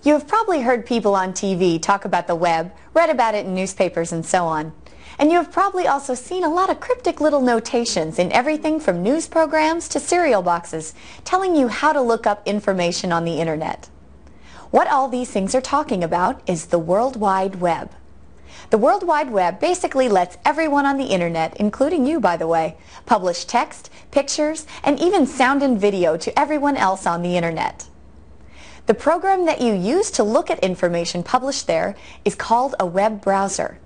You have probably heard people on TV talk about the web, read about it in newspapers and so on. And you have probably also seen a lot of cryptic little notations in everything from news programs to cereal boxes telling you how to look up information on the internet. What all these things are talking about is the World Wide Web. The World Wide Web basically lets everyone on the internet, including you by the way, publish text, pictures, and even sound and video to everyone else on the internet. The program that you use to look at information published there is called a web browser.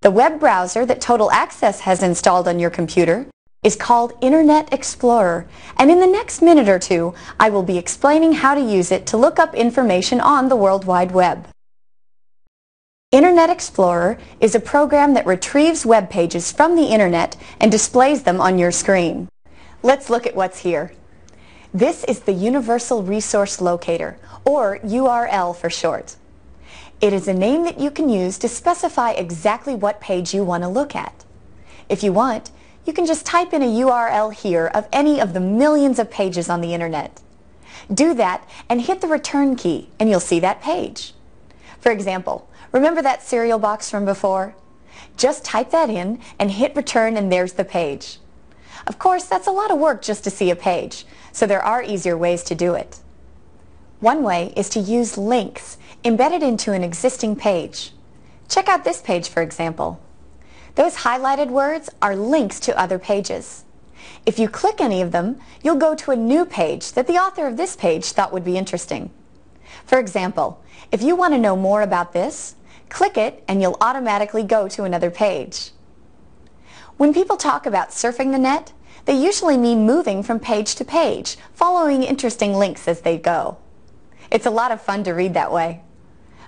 The web browser that Total Access has installed on your computer is called Internet Explorer, and in the next minute or two I will be explaining how to use it to look up information on the World Wide Web. Internet Explorer is a program that retrieves web pages from the internet and displays them on your screen. Let's look at what's here. This is the Universal Resource Locator, or URL for short. It is a name that you can use to specify exactly what page you want to look at. If you want, you can just type in a URL here of any of the millions of pages on the internet. Do that and hit the return key and you'll see that page. For example, remember that cereal box from before? Just type that in and hit return and there's the page. Of course, that's a lot of work just to see a page, so there are easier ways to do it. One way is to use links embedded into an existing page. Check out this page, for example. Those highlighted words are links to other pages. If you click any of them, you'll go to a new page that the author of this page thought would be interesting. For example, if you want to know more about this, click it and you'll automatically go to another page. When people talk about surfing the net, they usually mean moving from page to page, following interesting links as they go. It's a lot of fun to read that way.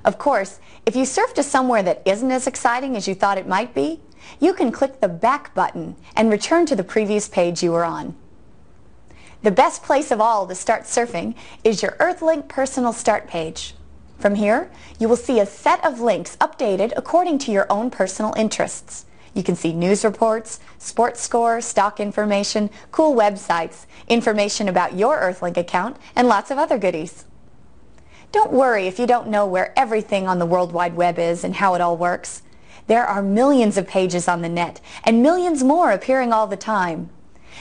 Of course, if you surf to somewhere that isn't as exciting as you thought it might be, you can click the back button and return to the previous page you were on. The best place of all to start surfing is your Earthlink personal start page. From here, you will see a set of links updated according to your own personal interests. You can see news reports, sports scores, stock information, cool websites, information about your Earthlink account, and lots of other goodies. Don't worry if you don't know where everything on the World Wide Web is and how it all works. There are millions of pages on the net, and millions more appearing all the time.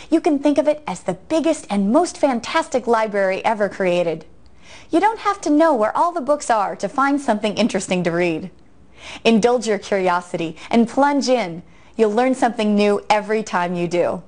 You can think of it as the biggest and most fantastic library ever created. You don't have to know where all the books are to find something interesting to read. Indulge your curiosity and plunge in. You'll learn something new every time you do.